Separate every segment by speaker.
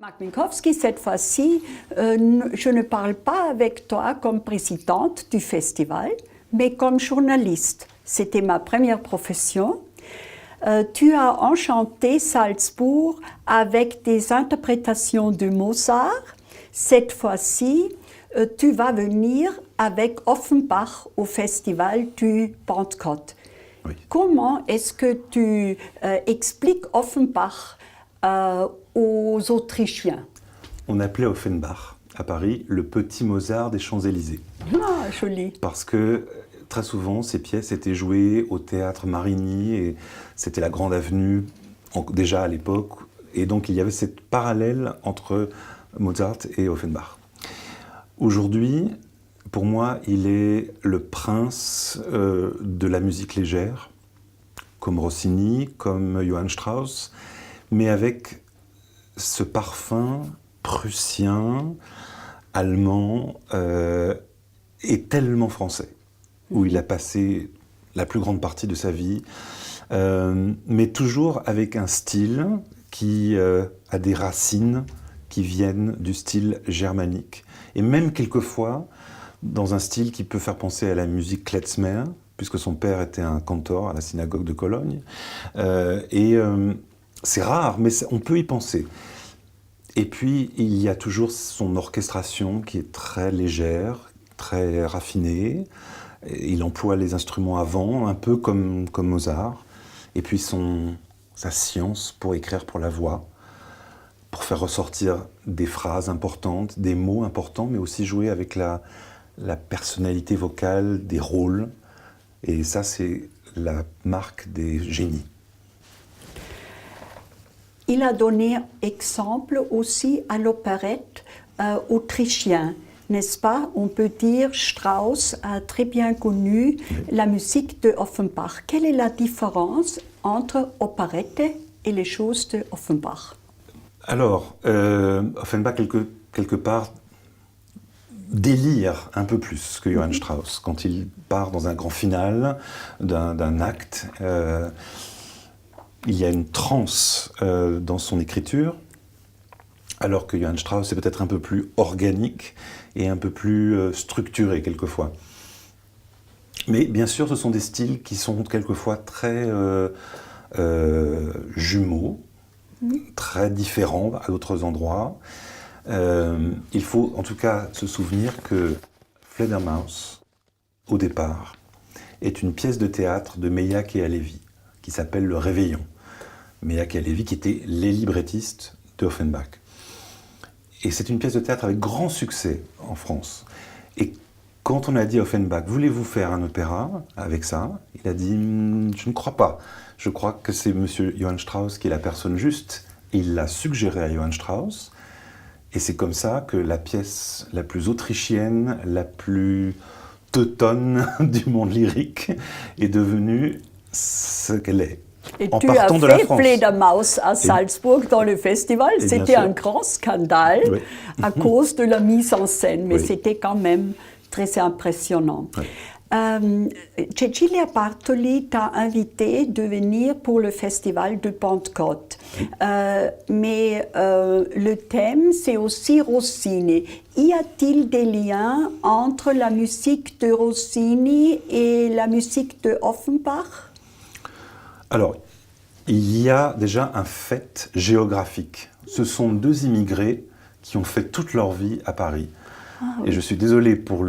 Speaker 1: Marc Minkowski, cette fois-ci, je ne parle pas avec toi comme présidente du festival, mais comme journaliste. C'était ma première profession. Tu as enchanté Salzbourg avec des interprétations de Mozart. Cette fois-ci, tu vas venir avec Offenbach au festival du Pentecôte.
Speaker 2: Oui.
Speaker 1: Comment est-ce que tu expliques Offenbach aux Autrichiens?
Speaker 2: On appelait Offenbach à Paris le petit Mozart des Champs-Élysées.
Speaker 1: Ah, joli.
Speaker 2: Parce que très souvent, ces pièces étaient jouées au théâtre Marigny et c'était la grande avenue déjà à l'époque. Et donc il y avait cette parallèle entre Mozart et Offenbach. Aujourd'hui, pour moi, il est le prince de la musique légère, comme Rossini, comme Johann Strauss, mais avec ce parfum prussien, allemand et tellement français, où il a passé la plus grande partie de sa vie, mais toujours avec un style qui a des racines qui viennent du style germanique. Et même quelquefois, dans un style qui peut faire penser à la musique klezmer, puisque son père était un cantor à la synagogue de Cologne. C'est rare, mais on peut y penser. Et puis, il y a toujours son orchestration qui est très légère, très raffinée. Il emploie les instruments à vent, un peu comme Mozart. Et puis, sa science pour écrire pour la voix, pour faire ressortir des phrases importantes, des mots importants, mais aussi jouer avec la personnalité vocale, des rôles. Et ça, c'est la marque des génies.
Speaker 1: Il a donné exemple aussi à l'opérette autrichienne, n'est-ce pas? On peut dire Strauss a très bien connu la musique de Offenbach. Quelle est la différence entre opérette et les choses de Offenbach?
Speaker 2: Alors, Offenbach, quelque part, délire un peu plus que Johann Strauss. Quand il part dans un grand final d'un acte, il y a une transe dans son écriture, alors que Johann Strauss est peut-être un peu plus organique et un peu plus structuré quelquefois. Mais bien sûr, ce sont des styles qui sont quelquefois très jumeaux, très différents à d'autres endroits. Il faut en tout cas se souvenir que Fledermaus, au départ, est une pièce de théâtre de Meilhac et Halévy, qui s'appelle Le Réveillon. Meilhac et Halévy qui étaient les librettistes de Offenbach. Et c'est une pièce de théâtre avec grand succès en France. Et quand on a dit à Offenbach, voulez-vous faire un opéra avec ça? Il a dit, je ne crois pas. Je crois que c'est monsieur Johann Strauss qui est la personne juste. Il l'a suggéré à Johann Strauss. Et c'est comme ça que la pièce la plus autrichienne, la plus teutonne du monde lyrique est devenue ce qu'elle est.
Speaker 1: Et
Speaker 2: en
Speaker 1: tu
Speaker 2: partant
Speaker 1: as
Speaker 2: de la
Speaker 1: fait
Speaker 2: France.
Speaker 1: Fledermaus à Salzbourg dans le festival. C'était un grand scandale à cause de la mise en scène, mais c'était quand même très impressionnant.
Speaker 2: Oui.
Speaker 1: Cecilia Bartoli t'a invité de venir pour le festival de Pentecôte. Mais le thème, c'est aussi Rossini. Y a-t-il des liens entre la musique de Rossini et la musique de Offenbach? Alors,
Speaker 2: il y a déjà un fait géographique. Ce sont deux immigrés qui ont fait toute leur vie à Paris. Et je suis désolé pour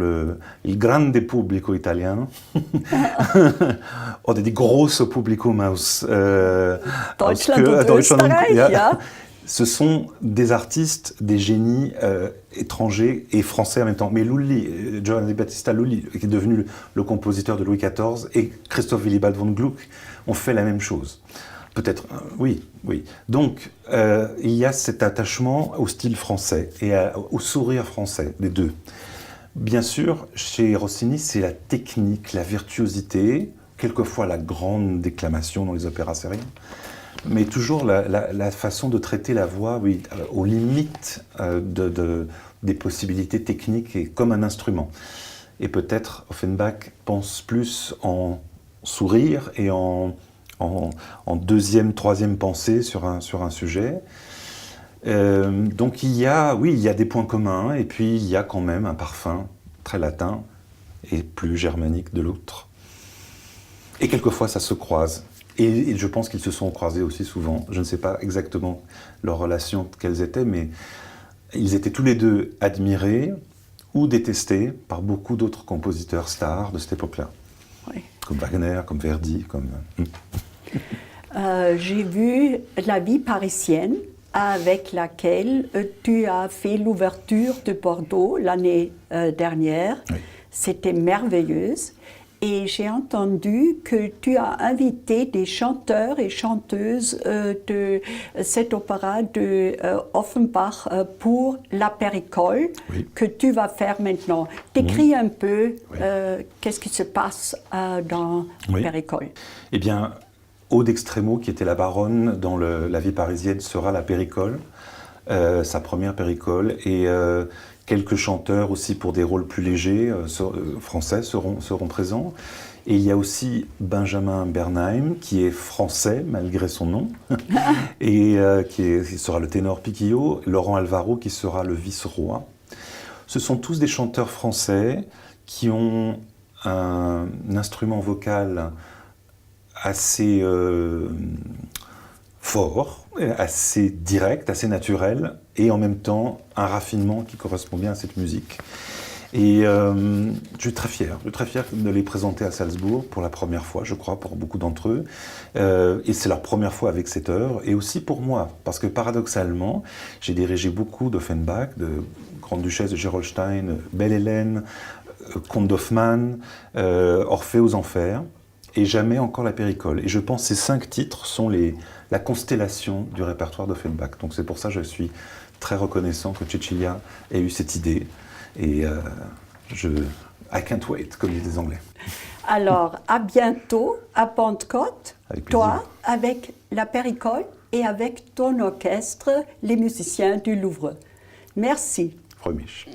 Speaker 2: il grande pubblico italien. Oder die große Publikum aus
Speaker 1: Deutschland und Österreich, ja.
Speaker 2: Ce sont des artistes, des génies étrangers et français en même temps. Mais Lully, Giovanni Battista Lully, qui est devenu le compositeur de Louis XIV, et Christoph Willibald von Gluck ont fait la même chose. Peut-être, oui. Donc, il y a cet attachement au style français et au sourire français, les deux. Bien sûr, chez Rossini, c'est la technique, la virtuosité, quelquefois la grande déclamation dans les opéras sérieux, mais toujours la façon de traiter la voix, aux limites des possibilités techniques et comme un instrument. Et peut-être Offenbach pense plus en sourire et en deuxième, troisième pensée sur un sujet. Donc il y a des points communs, et puis il y a quand même un parfum très latin et plus germanique de l'autre. Et quelquefois ça se croise. Et je pense qu'ils se sont croisés aussi souvent. Je ne sais pas exactement leurs relations, quelles étaient, mais ils étaient tous les deux admirés ou détestés par beaucoup d'autres compositeurs stars de cette époque-là.
Speaker 1: Oui.
Speaker 2: Comme Wagner, comme Verdi, comme...
Speaker 1: J'ai vu La vie parisienne, avec laquelle tu as fait l'ouverture de Bordeaux l'année dernière.
Speaker 2: Oui.
Speaker 1: C'était merveilleuse. Et j'ai entendu que tu as invité des chanteurs et chanteuses de cet opéra de Offenbach pour la Péricole,
Speaker 2: Oui.
Speaker 1: que tu vas faire maintenant. Décris un peu
Speaker 2: Oui.
Speaker 1: qu'est-ce qui se passe dans
Speaker 2: Oui.
Speaker 1: Péricole.
Speaker 2: Eh bien, Aude Extremo, qui était la baronne dans La vie parisienne, sera la Péricole, sa première Péricole, et quelques chanteurs aussi pour des rôles plus légers, français, seront présents. Et il y a aussi Benjamin Bernheim, qui est français malgré son nom, et qui sera le ténor Piquillo, Laurent Alvaro, qui sera le vice-roi. Ce sont tous des chanteurs français qui ont un instrument vocal assez fort, assez direct, assez naturel, et en même temps un raffinement qui correspond bien à cette musique. Et je suis très fier de les présenter à Salzbourg pour la première fois, je crois, pour beaucoup d'entre eux. Et c'est leur première fois avec cette œuvre, et aussi pour moi, parce que paradoxalement, j'ai dirigé beaucoup d'Offenbach, de Grande-Duchesse de Gerolstein, Belle Hélène, Comte d'Hoffmann, Orphée aux Enfers, et jamais encore la Péricole. Et je pense que ces 5 titres sont la constellation du répertoire d'Offenbach. Donc c'est pour ça que je suis très reconnaissant que Cecilia ait eu cette idée. Et I can't wait, comme disent les Anglais.
Speaker 1: Alors, à bientôt, à Pentecôte,
Speaker 2: Avec plaisir.
Speaker 1: toi, avec la Péricole et avec ton orchestre, les musiciens du Louvre. Merci.
Speaker 2: Fröhlich.